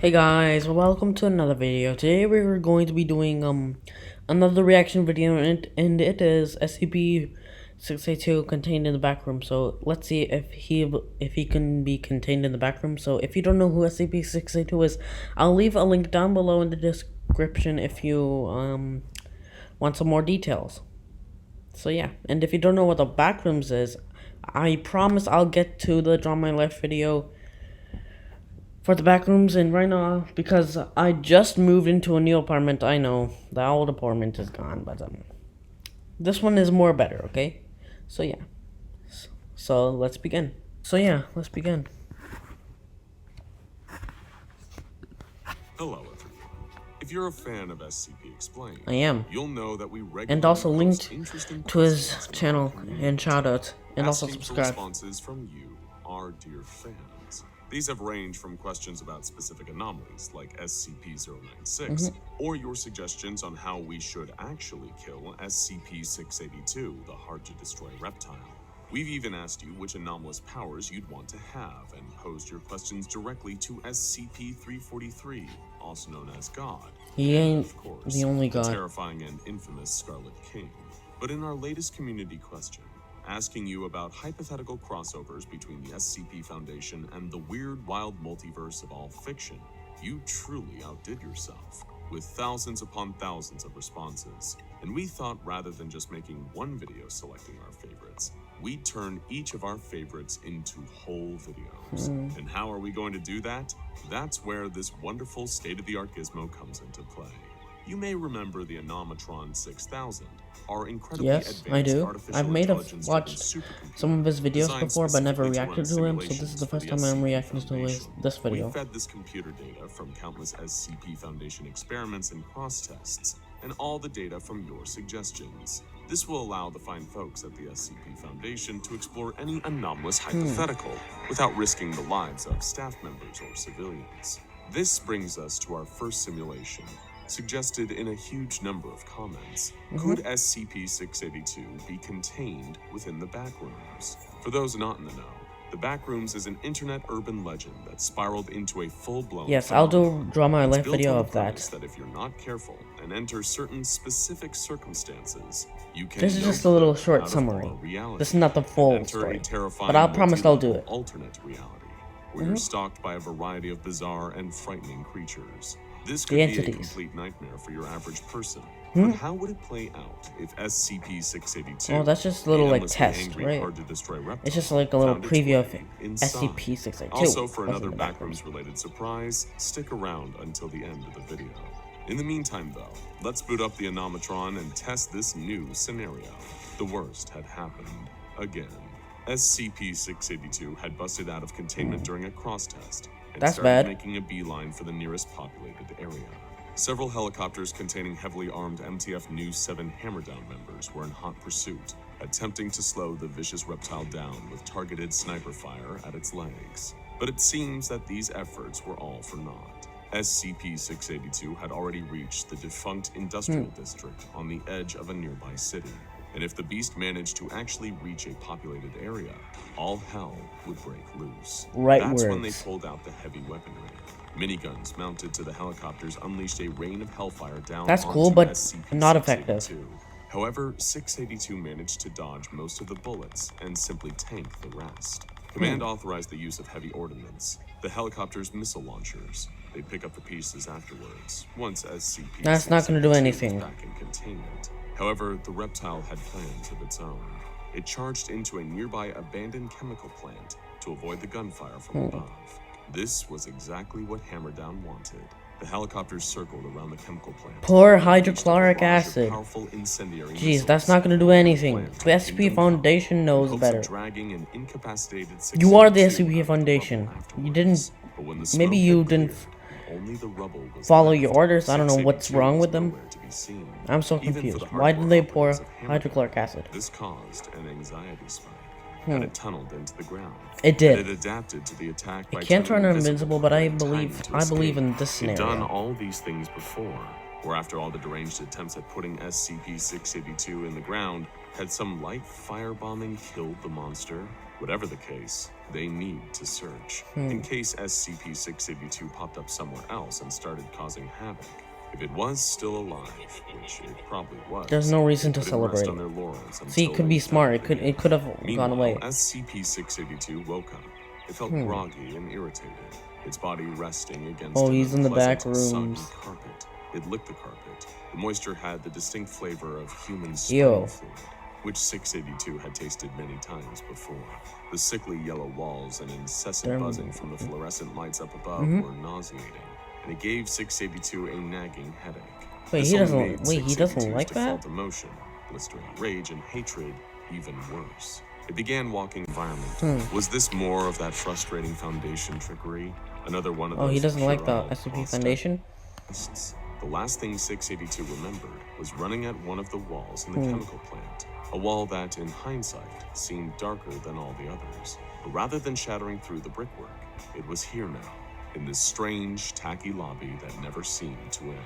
Hey guys, welcome to another video. Today we're going to be doing another reaction video, and it is SCP-682 contained in the back room. So let's see if he can be contained in the back room. So if you don't know who SCP-682 is, I'll leave a link down below in the description if you want some more details. So yeah, and if you don't know what the backrooms is, I promise I'll get to the Draw My Life video for the back rooms. And right now, because I just moved into a new apartment, I know the old apartment is gone, but this one is more better. Okay, so yeah, so let's begin. Hello, everyone. If you're a fan of SCP Explained, I am, you'll know that we regularly and also linked interesting to his questions from channel our community, and shoutouts, and also asking for subscribe. responses from you, our dear fans. These have ranged from questions about specific anomalies like SCP-096, or your suggestions on how we should actually kill SCP-682, the hard-to-destroy reptile. We've even asked you which anomalous powers you'd want to have, and posed your questions directly to SCP-343, also known as God. He ain't Of course, the only God. terrifying and infamous Scarlet King. But in our latest community question, asking you about hypothetical crossovers between the SCP Foundation and the weird, wild multiverse of all fiction, you truly outdid yourself, with thousands upon thousands of responses. And we thought rather than just making one video selecting our favorites, we'd turn each of our favorites into whole videos. And how are we going to do that? That's where this wonderful state-of-the-art gizmo comes into play. You may remember the Anomatron 6000, our incredibly Yes, I advanced do. artificial I've made intelligence watched supercomputer some of his videos designed before, but never specifically reacted run to him. So this is simulations the for first time I'm SCP reacting to Foundation. this video. We fed this computer data from countless SCP Foundation experiments and cross-tests, and all the data from your suggestions. This will allow the fine folks at the SCP Foundation to explore any anomalous hypothetical without risking the lives of staff members or civilians. This brings us to our first simulation, suggested in a huge number of comments. Could SCP-682 be contained within the backrooms? For those not in the know, the backrooms is an internet urban legend that spiraled into a full-blown Yes, I'll Draw My It's Life built video on the of that. premise that if you're not careful and enter certain specific circumstances, you can This is no just a little clip short out of summary. our reality This is not the and full enter story, a terrifying but I'll promise I'll do multi-level it. alternate reality, where you're stalked by a variety of bizarre and frightening creatures. This could The be a entities. complete nightmare for your average person. But how would it play out if SCP-682, Oh, that's just a the little, like, endlessly test, angry, right? hard-to-destroy reptile, It's just like a little found its preview of way inside? SCP-682. Also, for What's in another the backrooms. backrooms-related surprise, stick around until the end of the video. In the meantime, though, let's boot up the Anomatron and test this new scenario. The worst had happened again. SCP-682 had busted out of containment during a cross-test and That's started bad. making a beeline for the nearest populated area. Several helicopters containing heavily armed MTF New 7 Hammerdown members were in hot pursuit, attempting to slow the vicious reptile down with targeted sniper fire at its legs. But it seems that these efforts were all for naught. SCP-682 had already reached the defunct industrial district on the edge of a nearby city. And if the beast managed to actually reach a populated area, all hell would break loose. Right That's when they words. pulled out the heavy weaponry. Miniguns mounted to the helicopters unleashed a rain of hellfire down That's onto cool, but SCP-682. not effective. However, 682 managed to dodge most of the bullets and simply tank the rest. Command authorized the use of heavy ordnance, the helicopter's missile launchers. They'd pick up the pieces afterwards, once SCP-682 That's not gonna do anything. was back in containment. However, the reptile had plans of its own. It charged into a nearby abandoned chemical plant to avoid the gunfire from above. This was exactly what Hammerdown wanted. The helicopters circled around the chemical plant. Pour unleashed a hydrochloric barrage of acid. powerful incendiary Jeez, that's missiles not gonna do that anything. plant The SCP into Foundation in knows hopes better. of dragging an incapacitated You are the 682 SCP out of the Foundation. rubble You didn't. afterwards. But when the Maybe smoke you had didn't cleared, only the rubble was follow left. your orders. I don't know what's 682 wrong was with them. nowhere to be seen, I'm so even for confused. the Why did hardcore they pour operatives of Hammerdown. hydrochloric acid? This caused an anxiety spike, and it tunneled into the ground. It did. And it adapted to the attack by It can't turn turning invincible, but I and tiny believe to in escape. this It'd done scenario. all these things before, where after all the deranged attempts at putting SCP-682 in the ground, had some light firebombing killed the monster? Whatever the case, they need to search, in case SCP-682 popped up somewhere else and started causing havoc. If it was still alive, which it probably was, There's no reason they to couldn't rest celebrate. on their laurels See, it until could they be smart. found It could have gone Meanwhile, away. SCP-682 woke up. It felt groggy and irritated, its body resting against Oh, an he's in the back unpleasant, soggy rooms. carpet. It licked the carpet. The moisture had the distinct flavor of human Ew. sperm fluid, which 682 had tasted many times before. The sickly yellow walls and incessant buzzing from the fluorescent lights up above were nauseating, and it gave 682 a nagging headache. Wait, This he only doesn't. made Wait, he doesn't 682's like default that. emotion, blistering rage and hatred, even worse. It began walking environment. Was this more of that frustrating Foundation trickery? Another one of those Oh, he doesn't like the puerile SCP past Foundation. tests. The last thing 682 remembered was running at one of the walls in the chemical plant. A wall that, in hindsight, seemed darker than all the others. But rather than shattering through the brickwork, it was here now, in this strange, tacky lobby that never seemed to end.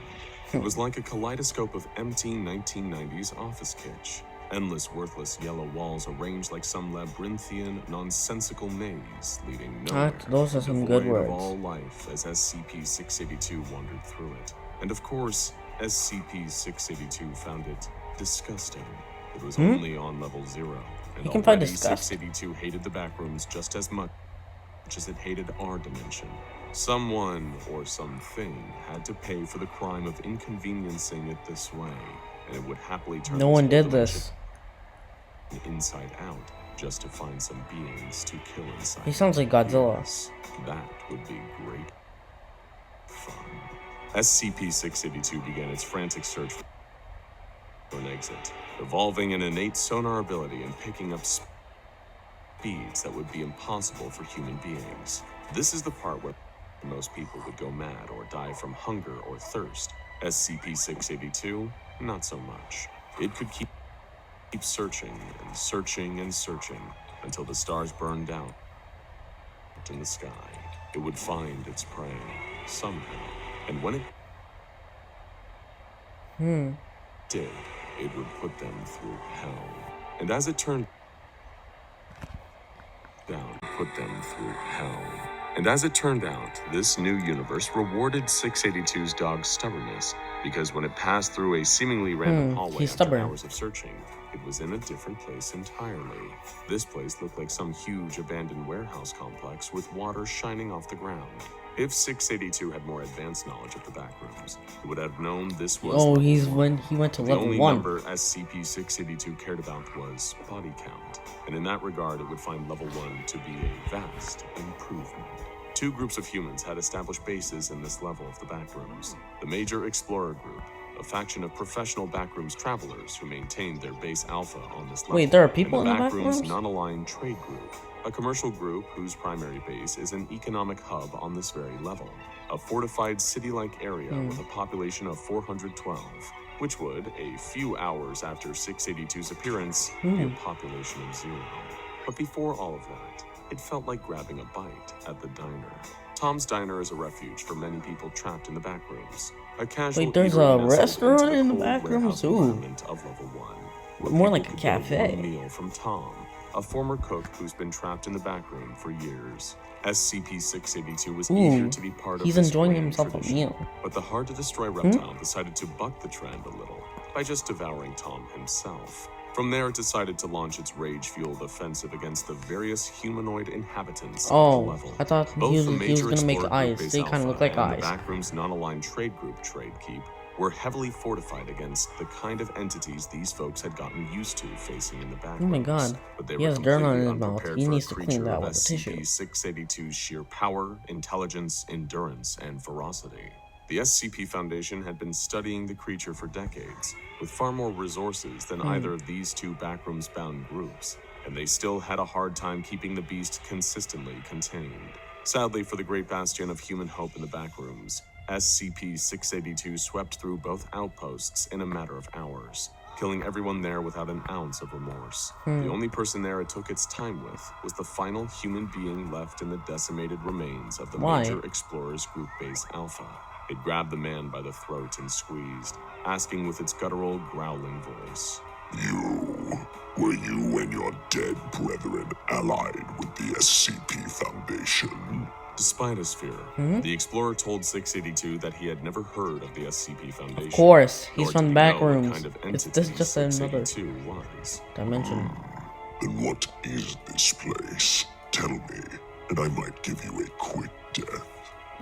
It was like a kaleidoscope of empty 1990s office kitsch. Endless, worthless yellow walls arranged like some labyrinthian, nonsensical maze, leading nowhere. Those are some good devoid of words. all life as SCP-682 wandered through it. And of course, SCP-682 found it disgusting. It was only on level 0, and You can find already disgust? 682 hated the backrooms just as much as it hated our dimension. Someone or something had to pay for the crime of inconveniencing it this way, and it would happily turn No this one whole did dimension this. inside out just to find some beings to kill inside. He sounds like Godzilla. Yes, that would be great fun. SCP-682 began its frantic search for an exit, evolving an innate sonar ability and picking up speeds that would be impossible for human beings. This is the part where most people would go mad or die from hunger or thirst. SCP-682, not so much. It could keep searching and searching and searching until the stars burned out in the sky. It would find its prey somehow, and when it did, it would put them through hell. And as it turned down, put them through hell. And as it turned out, this new universe rewarded 682's dog's stubbornness, because when it passed through a seemingly random hallway he's after stubborn. hours of searching, it was in a different place entirely. This place looked like some huge abandoned warehouse complex with water shining off the ground. If 682 had more advanced knowledge of the backrooms, it would have known this was Oh, level he 1. went to The level only 1. number SCP-682 cared about was body count, and in that regard it would find level 1 to be a vast improvement. Two groups of humans had established bases in this level of the backrooms. The Major Explorer Group, a faction of professional backrooms travelers who maintained their base alpha on this level. Wait, there are people and in the backrooms backrooms? non-aligned trade group, a commercial group whose primary base is an economic hub on this very level, a fortified city-like area with a population of 412, which would, a few hours after 682's appearance, be a population of 0. But before all of that, it felt like grabbing a bite at the diner. Tom's Diner is a refuge for many people trapped in the backrooms. A casual Wait, there's eatery a nestled restaurant into in the cold backrooms? warehouse Ooh. environment of level 1. where More people like a could get cafe. one meal from Tom, a former cook who's been trapped in the backroom for years. SCP-682 was eager to be part of He's this enjoying grand himself tradition, a meal. but the hard-to-destroy reptile decided to buck the trend a little by just devouring Tom himself. From there, it decided to launch its rage-fueled offensive against the various humanoid inhabitants of the level. I thought Both he was the Major gonna make Explorer Group eyes. Base They kind of Alpha look like and eyes. the Backrooms non-aligned trade group Trade Keep were heavily fortified against the kind of entities these folks had gotten used to facing in the backrooms. Oh my god. But they He were has dirt on completely his mouth. unprepared He for needs a to clean creature that of with a tissue. SCP-682's sheer power, intelligence, endurance, and ferocity. The SCP Foundation had been studying the creature for decades, with far more resources than either of these two backrooms-bound groups, and they still had a hard time keeping the beast consistently contained. Sadly for the great bastion of human hope in the backrooms, SCP-682 swept through both outposts in a matter of hours, killing everyone there without an ounce of remorse. The only person there it took its time with was the final human being left in the decimated remains of the Why? Major Explorers Group Base Alpha. It grabbed the man by the throat and squeezed, asking with its guttural, growling voice, "You Were you and your dead brethren allied with the SCP Foundation? Despite his fear, the explorer told 682 that he had never heard of the SCP Foundation. Of course, he's nor from did the he back know what rooms. kind of This entity is just another 682 was. dimension. Then what is this place? Tell me, and I might give you a quick death.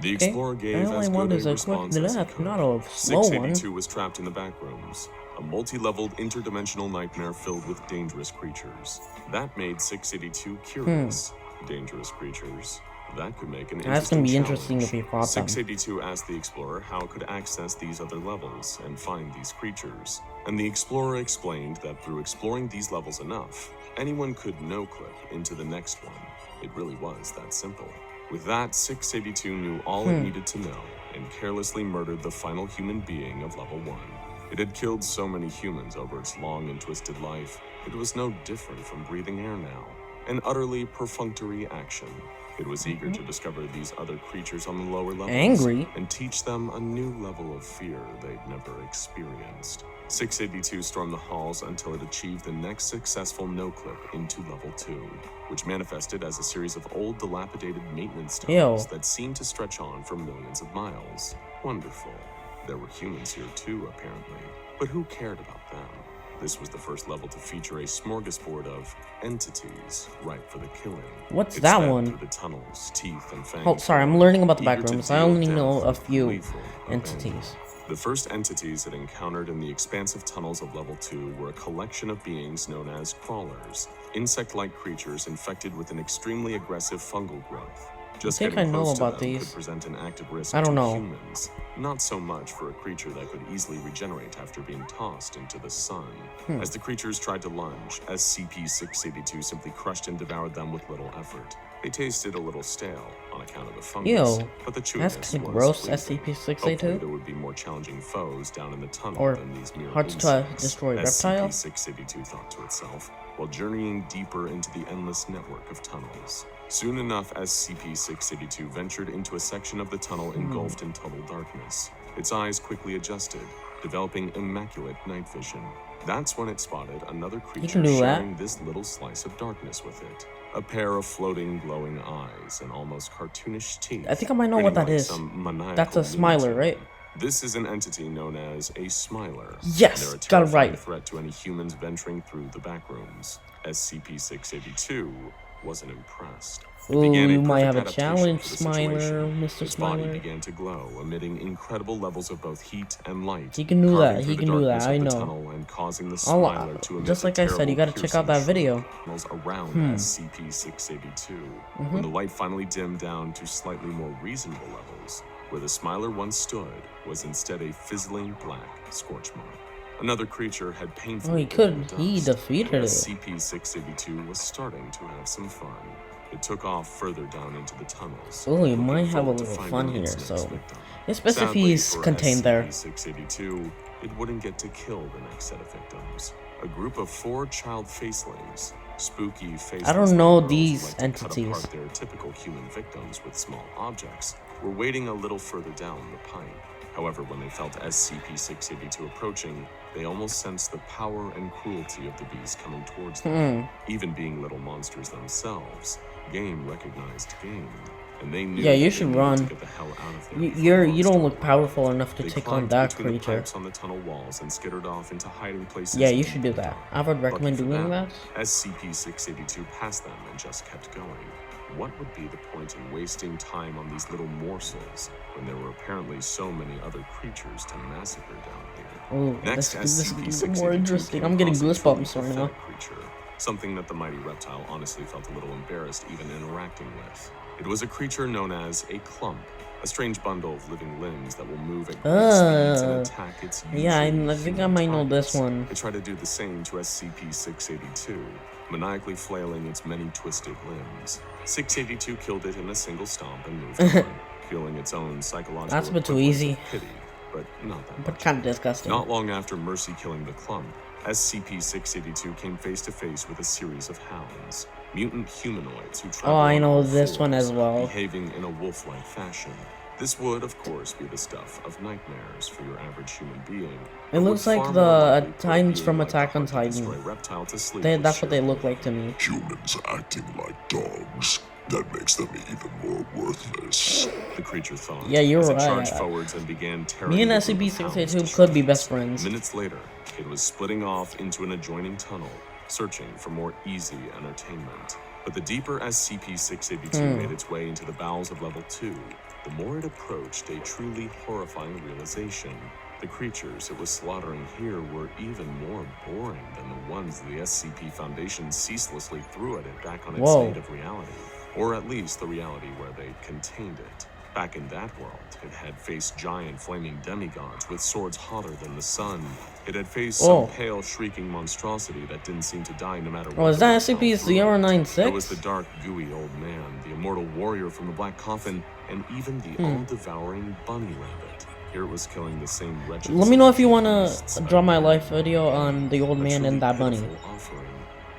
The explorer gave all I as want good is a a quick response as he death, could. not a slow one. 682 was trapped in the back rooms, a multi-leveled interdimensional nightmare filled with dangerous creatures. That made 682 curious. Dangerous creatures. That could make an interesting That's gonna be challenge. interesting if he fought them. 682 asked the explorer how it could access these other levels and find these creatures. And the explorer explained that through exploring these levels enough, anyone could no-clip into the next one. It really was that simple. With that, 682 knew all it needed to know and carelessly murdered the final human being of level 1. It had killed so many humans over its long and twisted life, it was no different from breathing air now. An utterly perfunctory action. It was eager to discover these other creatures on the lower levels. Angry? And teach them a new level of fear they'd never experienced. 682 stormed the halls until it achieved the next successful no-clip into level 2, which manifested as a series of old dilapidated maintenance tunnels that seemed to stretch on for millions of miles. Wonderful. There were humans here too, apparently. But who cared about them? This was the first level to feature a smorgasbord of entities ripe for the killing. What's It that sped one? through the tunnels, teeth and fangs. Oh, sorry, I'm learning about the eager to backrooms. I deal only death know a with few lethal entities. abandon. The first entities it encountered in the expansive tunnels of level 2 were a collection of beings known as crawlers, insect-like creatures infected with an extremely aggressive fungal growth. Just I think getting I know close to about them these. could present an active risk I don't to know. humans. Not so much for a creature that could easily regenerate after being tossed into the sun. As the creatures tried to lunge, SCP-682 simply crushed and devoured them with little effort. They tasted a little stale on account of the fungus, Ew, but the chewiness that's kinda was gross, pleasing. SCP-682. Hopefully there would be more challenging foes down in the tunnel Or than these mere hard to insects, destroy reptiles? SCP-682 thought to itself, while journeying deeper into the endless network of tunnels. Soon enough, SCP-682 ventured into a section of the tunnel engulfed in total darkness. Its eyes quickly adjusted, developing immaculate night vision. That's when it spotted another creature sharing this little slice of darkness with it. A pair of floating, glowing eyes and almost cartoonish teeth. I think I might know what that is. That's a smiler, right? This is an entity known as a smiler. Yes, They're a got it terrifying right. threat to any humans venturing through the backrooms. SCP-682 wasn't impressed. It Ooh, began a you might perfect have a adaptation challenge, for the Smiler, situation. Mr. Its body Smiler. began to glow, emitting incredible levels of both heat and light. He can do carving that, through he the can do that, darkness I of the know. tunnel and causing the Smiler to emit Just like I said, you gotta check out that video. Around SCP-682. When the light finally dimmed down to slightly more reasonable levels, where the Smiler once stood was instead a fizzling black scorch mark. Another creature had painfully he defeated it. SCP-682 was starting to have some fun. It took off further down into the tunnels. Oh, you might have a forward to little finding fun here, its next so victim. especially if Sadly he's for contained there. SCP-682, it wouldn't get to kill the next set of victims. A group of 4 child facelings, spooky faceless I don't know girls these who like to entities. cut apart their typical human victims with small objects, were waiting a little further down the pipe. However, when they felt SCP-682 approaching, they almost sensed the power and cruelty of the beast coming towards them. Even being little monsters themselves, game recognized game, and they knew you that should they needed run. to get the hell out of there. You don't look powerful enough to They take on climbed that between the creature. pipes on the tunnel walls and skittered off into hiding places. Yeah, you deep should do in the that. dark. I would recommend Lucky for doing them, that. SCP-682 passed them and just kept going. What would be the point in wasting time on these little morsels when there were apparently so many other creatures to massacre down here? Ooh, Next, this is SCP-682 more interesting. came I'm getting across a truly goosebumps right now. pathetic creature, something that the mighty reptile honestly felt a little embarrassed even interacting with. It was a creature known as a clump, a strange bundle of living limbs that will move at great speeds and attack its Yeah, I usually think I human might know this targets. one. It tried to do the same to SCP-682, maniacally flailing its many twisted limbs. 682 killed it in a single stomp and moved on, feeling its own psychological That's a bit too equivalent easy. of pity, but not that But much. kind of disgusting. Not long after Mercy killing the clump, SCP-682 came face to face with a series of hounds, mutant humanoids who travel Oh, I on know all this one fours, as well. behaving in a wolf-like fashion. This would, of course, be the stuff of nightmares for your average human being. It looks like the Titans from Attack on Titan. That's what they look like to me. Humans acting like dogs. That makes them even more worthless. The creature thought. Yeah, you're as it right. charged forwards and began tearing Me and the group of SCP-682 hounds to could be shreds. best friends. Minutes later, it was splitting off into an adjoining tunnel, searching for more easy entertainment. But the deeper SCP-682 made its way into the bowels of Level 2, the more it approached a truly horrifying realization. The creatures it was slaughtering here were even more boring than the ones the SCP Foundation ceaselessly threw at it back on its native reality. Or at least the reality where they contained it. Back in that world, it had faced giant flaming demigods with swords hotter than the sun. It had faced some pale, shrieking monstrosity that didn't seem to die no matter what. Oh, is that SCP-096? There was the dark, gooey old man, the immortal warrior from the Black Coffin, and even the all-devouring bunny rabbit. Here it was killing the same wretched. Let me know if you want to draw my life video on the old man and that bunny. Offering.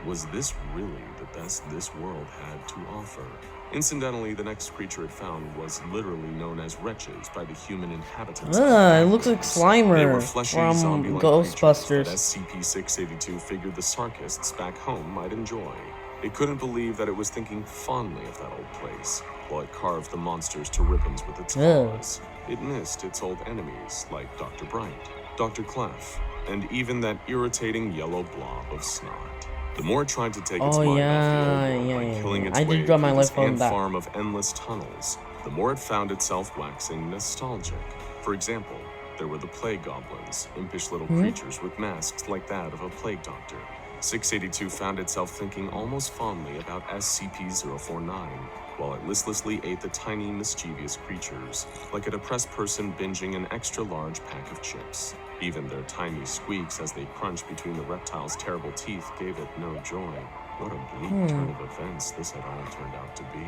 Was this really the best this world had to offer? Incidentally, the next creature it found was literally known as wretches by the human inhabitants. It looks like Slimer They were fleshy, from zombie-like Ghostbusters. creatures that SCP-682 figured the Sarkists back home might enjoy. It couldn't believe that it was thinking fondly of that old place, while it carved the monsters to ribbons with its claws. It missed its old enemies, like Dr. Bright, Dr. Clef, and even that irritating yellow blob of snot. The more it tried to take its mind off the old world by killing its way through this ant farm of endless tunnels, the more it found itself waxing nostalgic. For example, there were the plague goblins, impish little creatures with masks like that of a plague doctor. 682 found itself thinking almost fondly about SCP-049, while it listlessly ate the tiny, mischievous creatures, like a depressed person binging an extra-large pack of chips. Even their tiny squeaks as they crunched between the reptile's terrible teeth gave it no joy. What a bleak turn of events this had all turned out to be.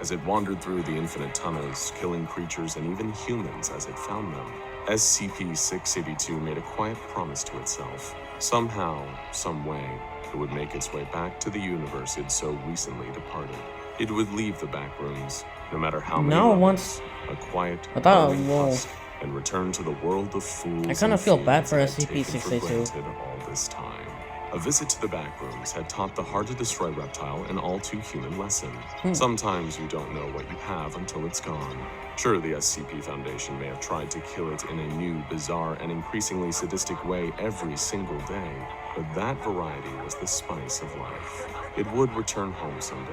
As it wandered through the infinite tunnels, killing creatures and even humans as it found them, SCP-682 made a quiet promise to itself. Somehow, some way, it would make its way back to the universe it so recently departed. It would leave the backrooms, no matter how many levels, a quiet, husk, and return to the world of fools. I kind of feel bad for SCP-682. All this time. A visit to the backrooms had taught the hard-to-destroy reptile an all-too-human lesson. Sometimes you don't know what you have until it's gone. Sure, the SCP Foundation may have tried to kill it in a new, bizarre, and increasingly sadistic way every single day, but that variety was the spice of life. It would return home someday.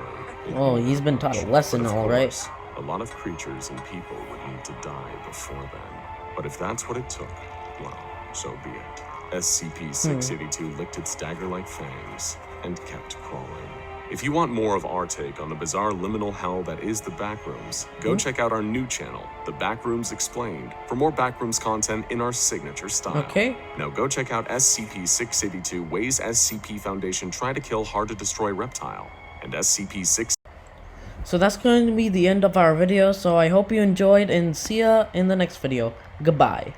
Oh, he's been taught a lesson, all right. A lot of creatures and people would need to die before then. But if that's what it took, well, so be it. SCP-682 licked its dagger-like fangs and kept crawling. If you want more of our take on the bizarre liminal hell that is the Backrooms, go check out our new channel, The Backrooms Explained, for more Backrooms content in our signature style. Okay. Now go check out SCP-682 Ways SCP Foundation Try to Kill Hard-to-Destroy Reptile, and SCP-6... So that's going to be the end of our video, so I hope you enjoyed, and see ya in the next video. Goodbye.